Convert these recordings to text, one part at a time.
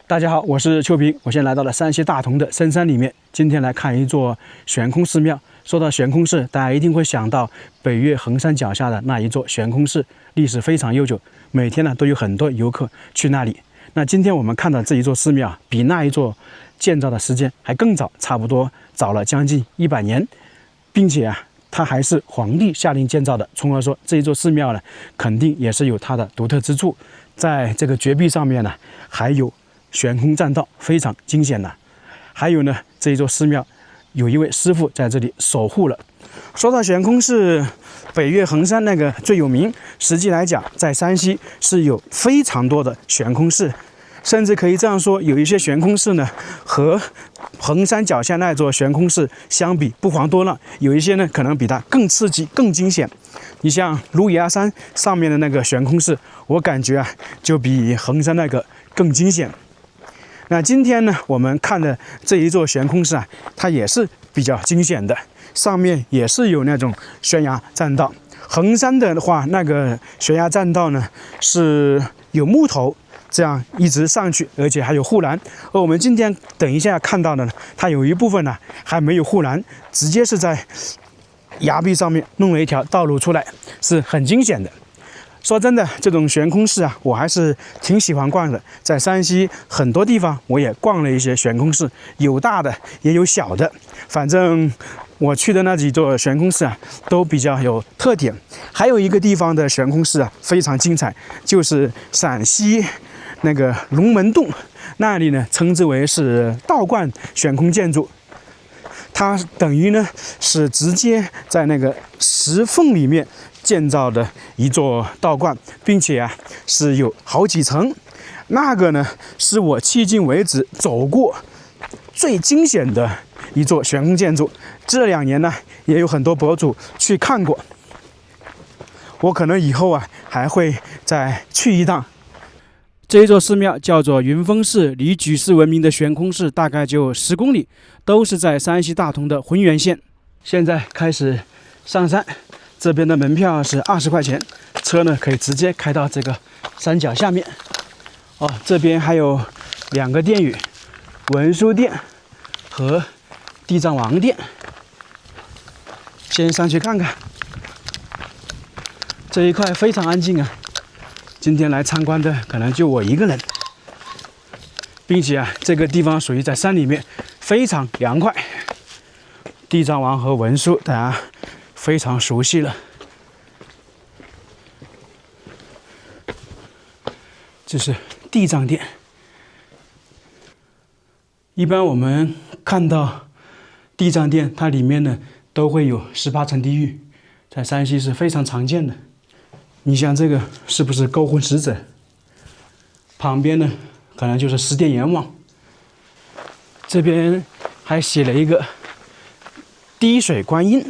大家好，我是邱平，我现在来到了山西大同的深山里面，今天来看一座悬空寺庙。说到悬空寺，大家一定会想到北岳衡山脚下的那一座悬空寺，历史非常悠久，每天呢都有很多游客去那里。那今天我们看到这一座寺庙，比那一座建造的时间还更早，差不多早了将近100年，并且它还是皇帝下令建造的，从而说这一座寺庙呢，肯定也是有它的独特之处。在这个绝壁上面呢，还有悬空栈道，非常惊险的。还有呢，这一座寺庙有一位师傅在这里守护了。说到悬空寺，北岳衡山那个最有名，实际来讲，在山西是有非常多的悬空寺，甚至可以这样说，有一些悬空寺呢，和衡山脚下那座悬空寺相比不遑多让，有一些呢可能比它更刺激、更惊险。你像芦芽山上面的那个悬空寺，我感觉就比衡山那个更惊险。那今天呢，我们看的这一座悬空寺它也是比较惊险的，上面也是有那种悬崖栈道。衡山的话，那个悬崖栈道呢是有木头这样一直上去，而且还有护栏。而我们今天等一下看到的呢，它有一部分呢还没有护栏，直接是在崖壁上面弄了一条道路出来，是很惊险的。说真的，这种悬空寺我还是挺喜欢逛的。在山西很多地方我也逛了一些悬空寺，有大的也有小的，反正我去的那几座悬空寺都比较有特点。还有一个地方的悬空寺非常精彩，就是陕西那个龙门洞，那里呢称之为是道观悬空建筑。它等于呢是直接在那个石缝里面建造的一座道观，并且是有好几层。那个呢是我迄今为止走过最惊险的一座悬空建筑。这2年呢也有很多博主去看过，我可能以后还会再去一趟。这一座寺庙叫做云峰寺，离举世闻名的悬空寺大概就10公里，都是在山西大同的浑源县。现在开始上山，这边的门票是20块钱，车呢可以直接开到这个山脚下面。这边还有2个殿宇，文殊殿和地藏王殿。先上去看看，这一块非常安静今天来参观的可能就我一个人，并且这个地方属于在山里面，非常凉快。地藏王和文殊大家非常熟悉了。这是地藏殿。一般我们看到地藏殿，它里面呢都会有18层地狱，在山西是非常常见的。你像这个是不是勾魂使者？旁边呢可能就是十殿阎王。这边还写了一个滴水观音，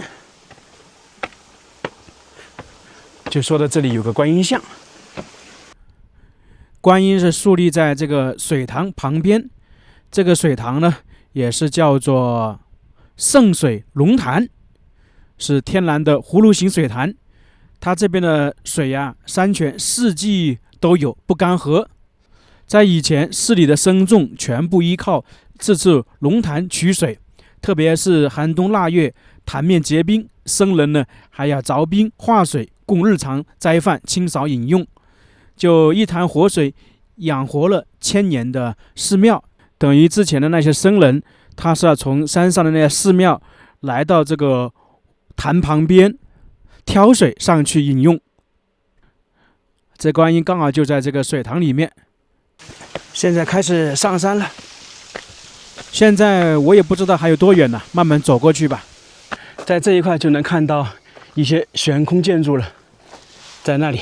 就说的这里有个观音像。观音是竖立在这个水塘旁边，这个水塘呢也是叫做圣水龙潭，是天然的葫芦形水潭。它这边的水山泉4季都有，不干涸。在以前，寺里的僧众全部依靠这次龙潭取水，特别是寒冬腊月，潭面结冰，僧人呢还要凿冰化水，供日常斋饭清扫饮用。就一潭活水养活了1000年的寺庙，等于之前的那些僧人，他是要从山上的那些寺庙来到这个潭旁边挑水上去饮用。这观音刚好就在这个水塘里面。现在开始上山了，现在我也不知道还有多远呢，慢慢走过去吧。在这一块就能看到一些悬空建筑了，在那里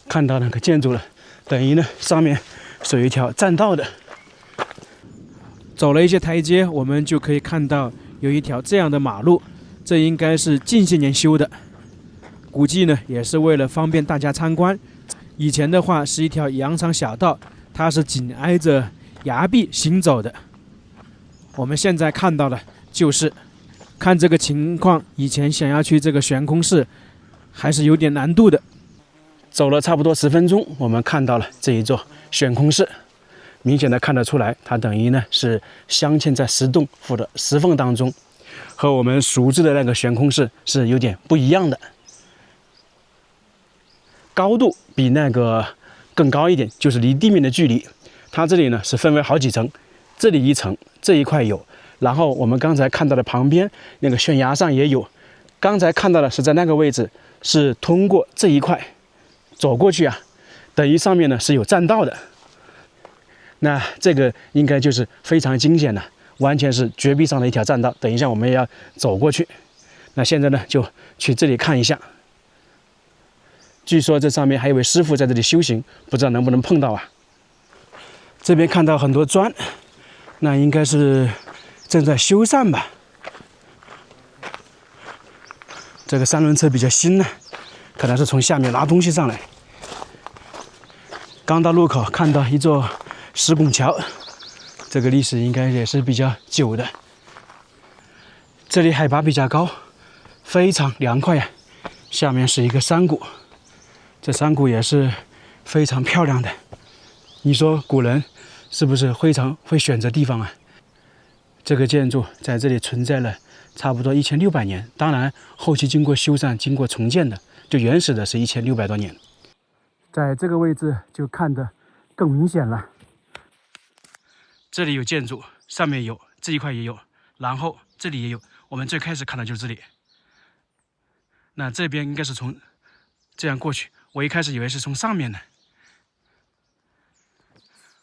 看到那个建筑了，等于呢上面是有一条栈道的。走了一些台阶，我们就可以看到有一条这样的马路，这应该是近些年修的，估计呢也是为了方便大家参观。以前的话是一条羊肠小道，它是紧挨着崖壁行走的。我们现在看到的就是看这个情况，以前想要去这个悬空寺还是有点难度的。走了差不多10分钟，我们看到了这一座悬空寺。明显的看得出来，它等于呢是镶嵌在石洞或者石缝当中，和我们熟知的那个悬空式是有点不一样的。高度比那个更高一点，就是离地面的距离。它这里呢是分为好几层，这里一层，这一块有，然后我们刚才看到的旁边那个悬崖上也有。刚才看到的是在那个位置，是通过这一块走过去啊，等于上面呢是有栈道的。那这个应该就是非常惊险的，完全是绝壁上的一条栈道。等一下我们也要走过去。那现在呢就去这里看一下。据说这上面还有位师傅在这里修行，不知道能不能碰到啊。这边看到很多砖，那应该是正在修缮吧。这个三轮车比较新呢，可能是从下面拉东西上来。刚到路口看到一座石拱桥，这个历史应该也是比较久的。这里海拔比较高，非常凉快呀。下面是一个山谷，这山谷也是非常漂亮的。你说古人是不是非常会选择地方啊？这个建筑在这里存在了差不多1600年，当然后期经过修缮、经过重建的，就原始的是1600多年。在这个位置就看得更明显了。这里有建筑，上面有，这一块也有，然后这里也有。我们最开始看的就是这里。那这边应该是从这样过去，我一开始以为是从上面的。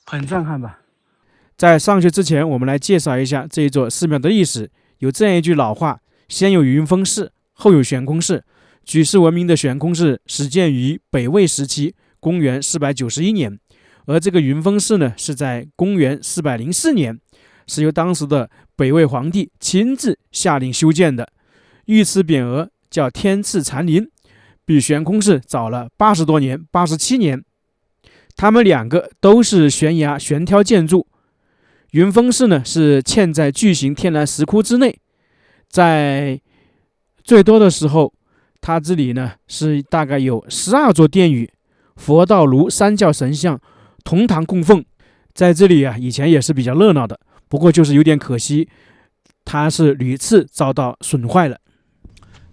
很震撼吧？在上去之前，我们来介绍一下这一座寺庙的历史。有这样一句老话：先有云峰寺，后有悬空寺。举世闻名的悬空寺始建于北魏时期，公元491年，而这个云峰寺呢，是在公元404年，是由当时的北魏皇帝亲自下令修建的，御赐匾额叫天赐禅林，比悬空寺早了80多年，87年。它们两个都是悬崖悬挑建筑。云峰寺呢是嵌在巨型天然石窟之内，在最多的时候，它这里呢是大概有12座殿宇，佛道儒三教神像同堂供奉。在这里啊，以前也是比较热闹的，不过就是有点可惜，它是屡次遭到损坏了。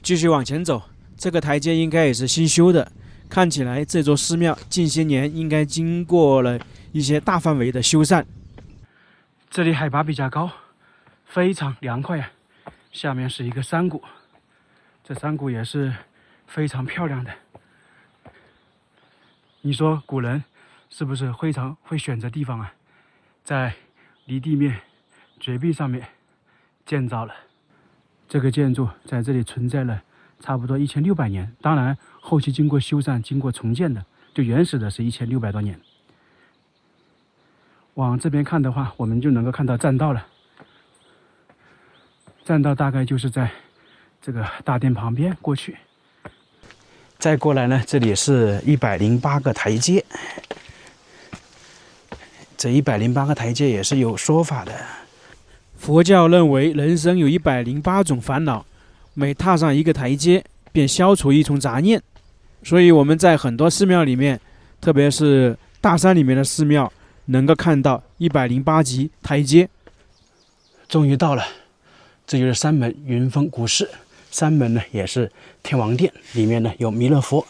继续往前走，这个台阶应该也是新修的。看起来这座寺庙近些年应该经过了一些大范围的修缮。这里海拔比较高，非常凉快呀。下面是一个山谷，这山谷也是非常漂亮的。你说古人是不是非常会选择地方啊？在离地面绝壁上面建造了这个建筑，在这里存在了差不多1600年，当然后期经过修缮、经过重建的，就原始的是1600多年。往这边看的话，我们就能够看到栈道了。栈道大概就是在这个大殿旁边过去。再过来呢，这里是108个台阶。这108个台阶也是有说法的。佛教认为人生有108种烦恼，每踏上一个台阶，便消除一重杂念。所以我们在很多寺庙里面，特别是大山里面的寺庙，能够看到108级台阶。终于到了，这就是山门云峰古寺。山门呢也是天王殿，里面呢有弥勒佛。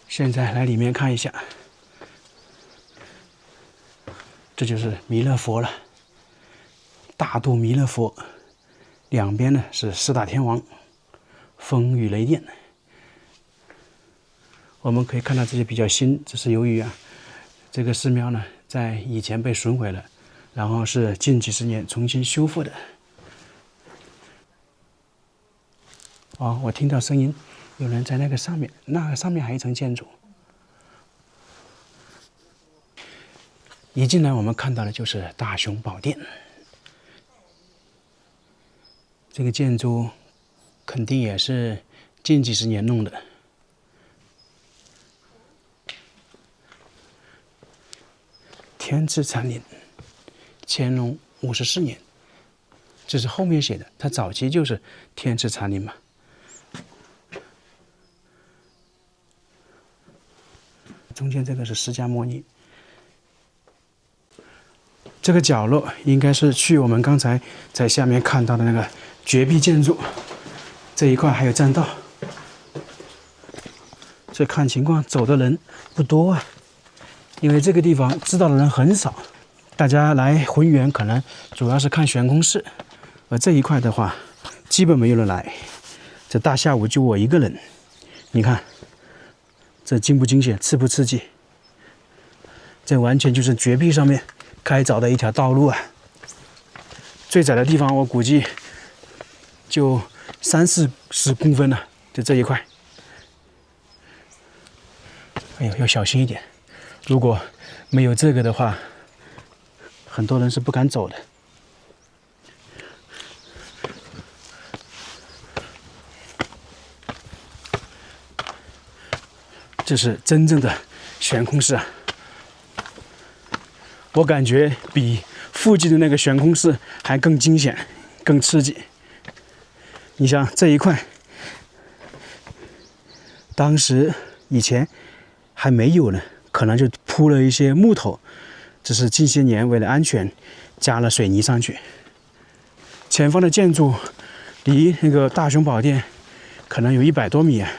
现在来里面看一下，这就是弥勒佛了，大肚弥勒佛。两边呢是4大天王，风雨雷电。我们可以看到这些比较新，这是由于这个寺庙呢在以前被损毁了，然后是近几十年重新修复的。哦，我听到声音，有人在那个上面，那个上面还有一层建筑。一进来我们看到的就是大雄宝殿。这个建筑肯定也是近几十年弄的。天赐禅林，乾隆54年，这是后面写的，它早期就是天赐禅林嘛。中间这个是释迦牟尼，这个角落应该是去我们刚才在下面看到的那个绝壁建筑这一块，还有栈道。这看情况走的人不多啊，因为这个地方知道的人很少。大家来浑源可能主要是看悬空寺，而这一块的话，基本没有人来。这大下午就我一个人，你看这惊不惊险，刺不刺激？这完全就是绝壁上面开凿的一条道路啊！最窄的地方我估计就30-40公分了，就这一块。哎呦，要小心一点！如果没有这个的话，很多人是不敢走的。这是真正的悬空寺啊！我感觉比附近的那个悬空寺还更惊险、更刺激。你像这一块，当时以前还没有呢，可能就铺了一些木头，只是近些年为了安全加了水泥上去。前方的建筑离那个大雄宝殿可能有100多米啊。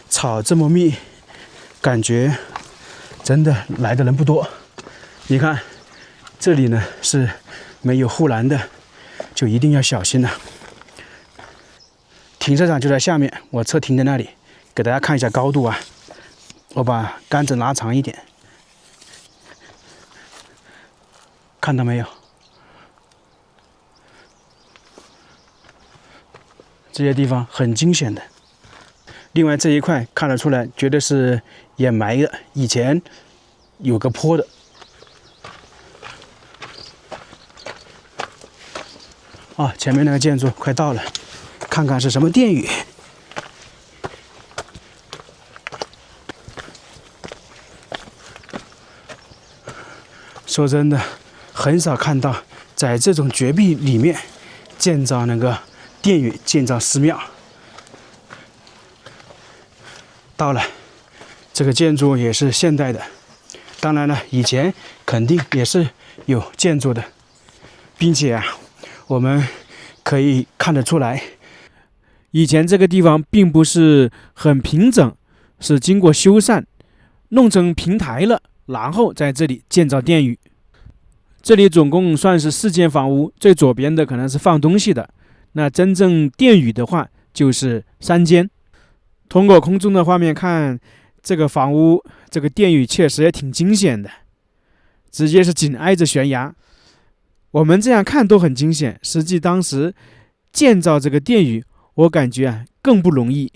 草这么密，感觉真的来的人不多。你看这里呢是没有护栏的，就一定要小心了。停车场就在下面，我车停在那里，给大家看一下高度啊。我把杆子拉长一点，看到没有？这些地方很惊险的。另外这一块看得出来，绝对是掩埋的，以前有个坡的。啊，前面那个建筑快到了，看看是什么殿宇。说真的，很少看到在这种绝壁里面建造那个殿宇、建造寺庙。到了，这个建筑也是现代的，当然了，以前肯定也是有建筑的，并且啊，我们可以看得出来，以前这个地方并不是很平整，是经过修缮，弄成平台了，然后在这里建造殿宇。这里总共算是4间房屋，最左边的可能是放东西的，那真正殿宇的话就是3间。通过空中的画面看，这个房屋、这个殿宇确实也挺惊险的，直接是紧挨着悬崖。我们这样看都很惊险，实际当时建造这个殿宇，我感觉啊更不容易，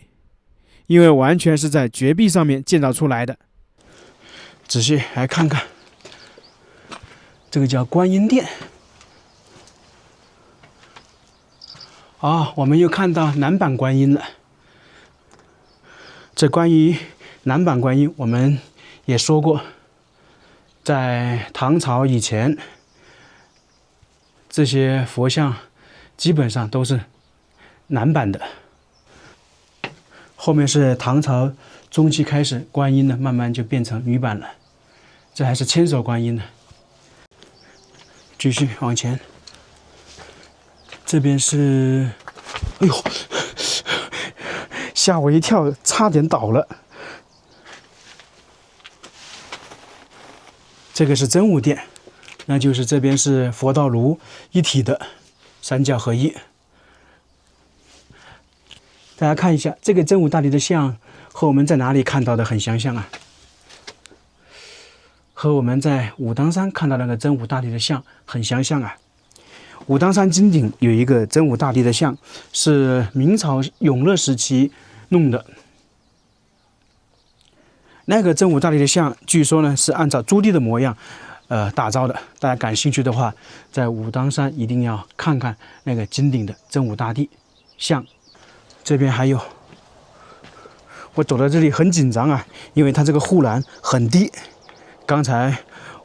因为完全是在绝壁上面建造出来的。仔细来看看，这个叫观音殿。我们又看到南版观音了。这关于南版观音，我们也说过，在唐朝以前，这些佛像基本上都是南版的。后面是唐朝中期开始，观音呢慢慢就变成女版了。这还是千手观音呢。继续往前，这边是，哎呦！吓我一跳，差点倒了。这个是真武殿，那就是这边是佛道儒一体的，三教合一。大家看一下，这个真武大帝的像和我们在哪里看到的很相像啊？和我们在武当山看到那个真武大帝的像很相像啊。武当山金顶有一个真武大帝的像，是明朝永乐时期弄的。那个真武大帝的像，据说呢是按照朱棣的模样，打造的。大家感兴趣的话，在武当山一定要看看那个金顶的真武大帝像。这边还有，我走到这里很紧张啊，因为它这个护栏很低。刚才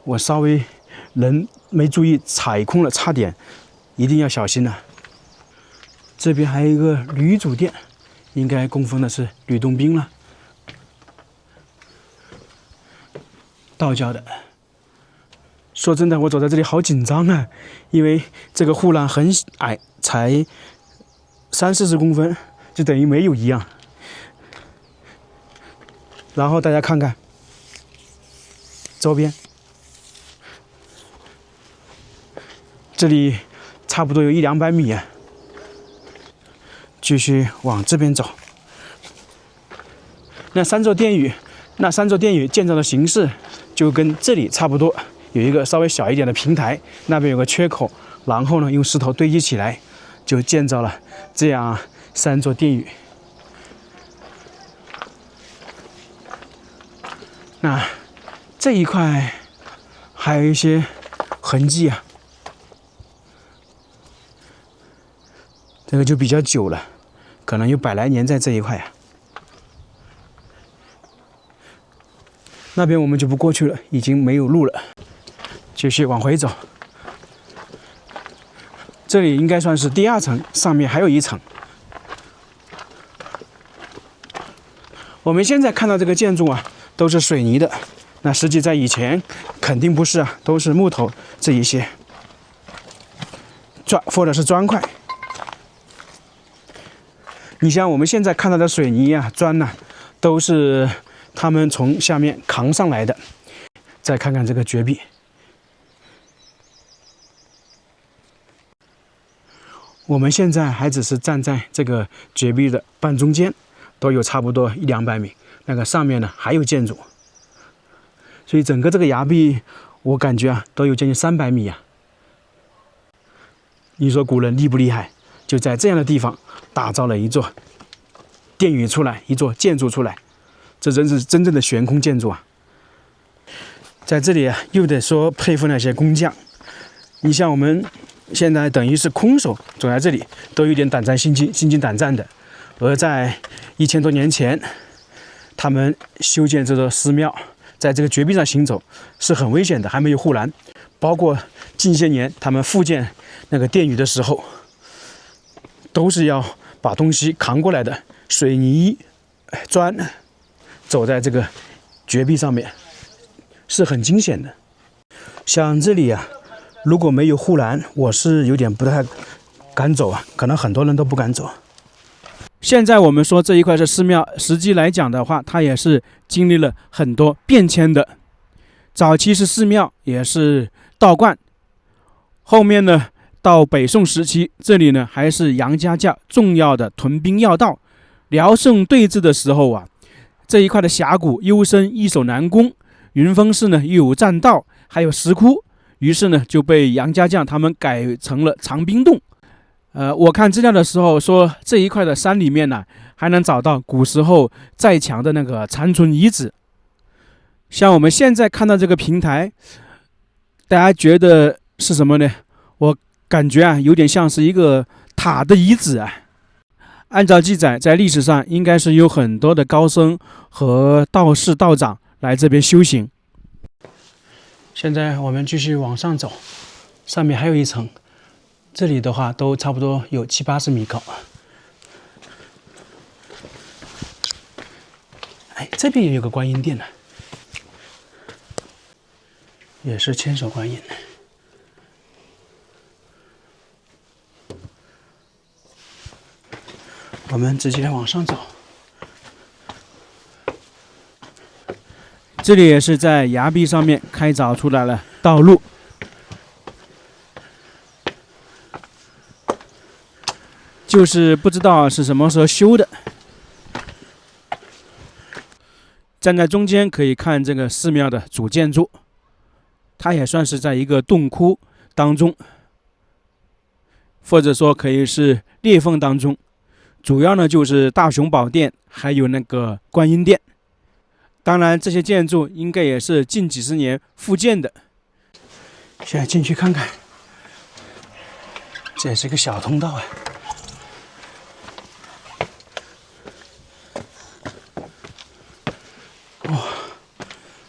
我稍微人没注意踩空了，差点，一定要小心啊。这边还有一个吕祖殿，应该供奉的是吕洞宾了。道教的。说真的，我走在这里好紧张啊，因为这个护栏很矮，才30-40公分，就等于没有一样。然后大家看看周边，这里差不多有100-200米啊。继续往这边走，那三座殿宇建造的形式就跟这里差不多。有一个稍微小一点的平台，那边有个缺口，然后呢用石头堆积起来，就建造了这样3座殿宇。那这一块还有一些痕迹啊，这个就比较久了，可能有100来年在这一块啊。那边我们就不过去了，已经没有路了。继续往回走，这里应该算是第2层，上面还有1层。我们现在看到这个建筑啊，都是水泥的，那实际在以前肯定不是啊，都是木头这一些砖或者是砖块。你像我们现在看到的水泥啊、砖呐，都是他们从下面扛上来的。再看看这个绝壁。我们现在还只是站在这个绝壁的半中间，都有差不多100-200米。那个上面呢还有建筑，所以整个这个崖壁，我感觉啊都有将近300米啊。你说古人厉不厉害？就在这样的地方打造了一座殿宇出来，一座建筑出来，这真是真正的悬空建筑啊！在这里啊，又得说佩服那些工匠。你像我们现在等于是空手走在这里，都有点胆战心惊胆战的。而在1000多年前，他们修建这座寺庙，在这个绝壁上行走是很危险的，还没有护栏。包括近些年他们复建那个殿宇的时候，都是要把东西扛过来的，水泥、砖，走在这个绝壁上面，是很惊险的。像这里啊，如果没有护栏，我是有点不太敢走啊，可能很多人都不敢走。现在我们说这一块是寺庙，实际来讲的话，它也是经历了很多变迁的。早期是寺庙，也是道观，后面呢，到北宋时期，这里呢还是杨家将重要的屯兵要道。辽宋对峙的时候啊，这一块的峡谷幽深，易守难攻。云峰寺呢又有栈道，还有石窟，于是呢就被杨家将他们改成了长兵洞。我看资料的时候说，这一块的山里面呢，还能找到古时候寨墙的那个残存遗址。像我们现在看到这个平台，大家觉得是什么呢？我感觉啊，有点像是一个塔的遗址啊。按照记载，在历史上应该是有很多的高僧和道士道长来这边修行。现在我们继续往上走，上面还有一层。这里的话都差不多有70-80米高。哎，这边也有个观音殿呢，也是千手观音。我们直接往上走。这里也是在崖壁上面开凿出来了道路。就是不知道是什么时候修的。站在中间可以看这个寺庙的主建筑，它也算是在一个洞窟当中，或者说可以是裂缝当中。主要呢就是大雄宝殿，还有那个观音殿。当然这些建筑应该也是近几十年复建的。现在进去看看，这也是个小通道啊。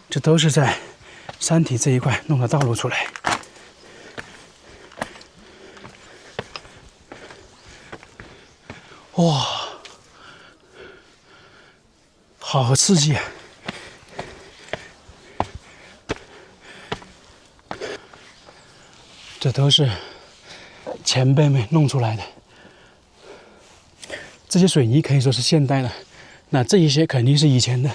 这都是在山体这一块弄的道路出来。哇，好刺激啊！这都是前辈们弄出来的。这些水泥可以说是现代的，那这一些肯定是以前的。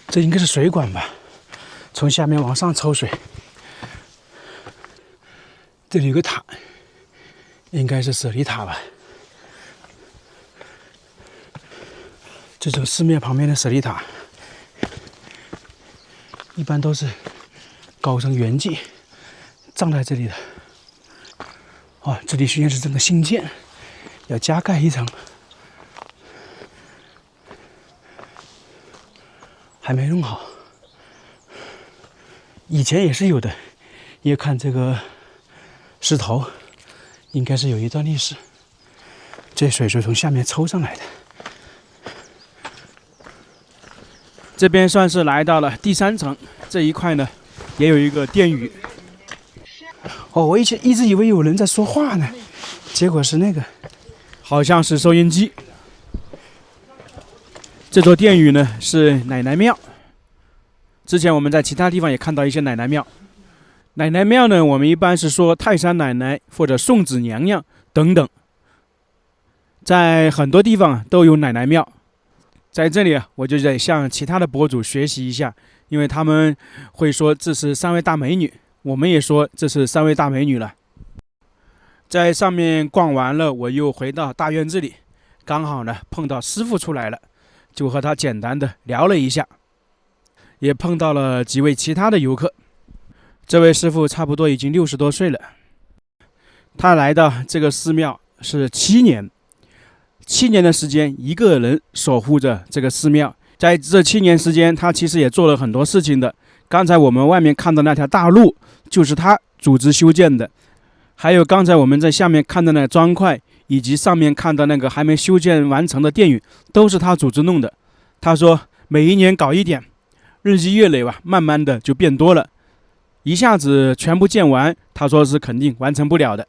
这应该是水管吧，从下面往上抽水。这里有个塔，应该是舍利塔吧。这种寺庙旁边的舍利塔，一般都是高僧圆寂葬在这里的。哦，这里虽然是整个新建，要加盖一层，还没弄好。以前也是有的，也看这个石头，应该是有一段历史。这水是从下面抽上来的。这边算是来到了第3层，这一块呢，也有一个殿宇。哦，我一直以为有人在说话呢，结果是那个，好像是收音机。这座殿宇呢是奶奶庙。之前我们在其他地方也看到一些奶奶庙。奶奶庙呢，我们一般是说泰山奶奶或者送子娘娘等等，在很多地方都有奶奶庙。在这里我就得向其他的博主学习一下，因为他们会说这是3位大美女，我们也说这是3位大美女了。在上面逛完了，我又回到大院子里，刚好呢碰到师傅出来了，就和他简单的聊了一下，也碰到了几位其他的游客。这位师傅差不多已经60多岁了，他来到这个寺庙是7年。7年的时间，一个人守护着这个寺庙。在这7年时间，他其实也做了很多事情的。刚才我们外面看的那条大路，就是他组织修建的。还有刚才我们在下面看的那个砖块，以及上面看的那个还没修建完成的殿宇，都是他组织弄的。他说每一年搞一点，日积月累吧，慢慢的就变多了。一下子全部建完，他说是肯定完成不了的。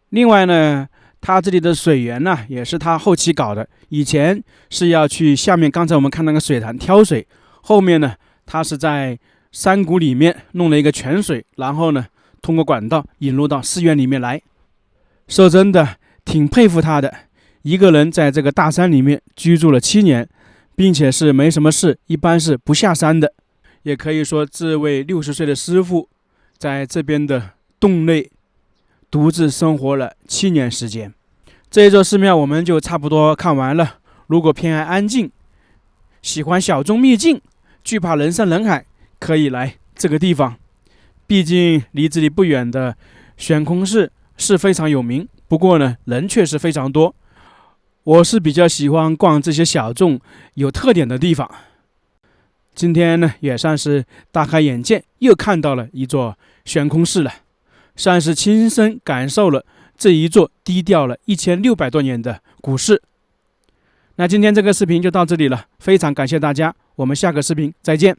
另外呢，他这里的水源呢，也是他后期搞的。以前是要去下面，刚才我们看那个水潭挑水，后面呢，他是在山谷里面弄了一个泉水，然后呢，通过管道引入到寺院里面来。说真的，挺佩服他的，一个人在这个大山里面居住了7年，并且是没什么事，一般是不下山的。也可以说，这位60岁的师傅在这边的洞内独自生活了7年时间。这一座寺庙我们就差不多看完了。如果偏爱安静，喜欢小众秘境，惧怕人山人海，可以来这个地方。毕竟离这里不远的悬空寺是非常有名，不过呢，人确实非常多。我是比较喜欢逛这些小众有特点的地方。今天呢，也算是大开眼界，又看到了一座悬空寺了，算是亲身感受了这一座低调了1600多年的古寺。那今天这个视频就到这里了，非常感谢大家，我们下个视频再见。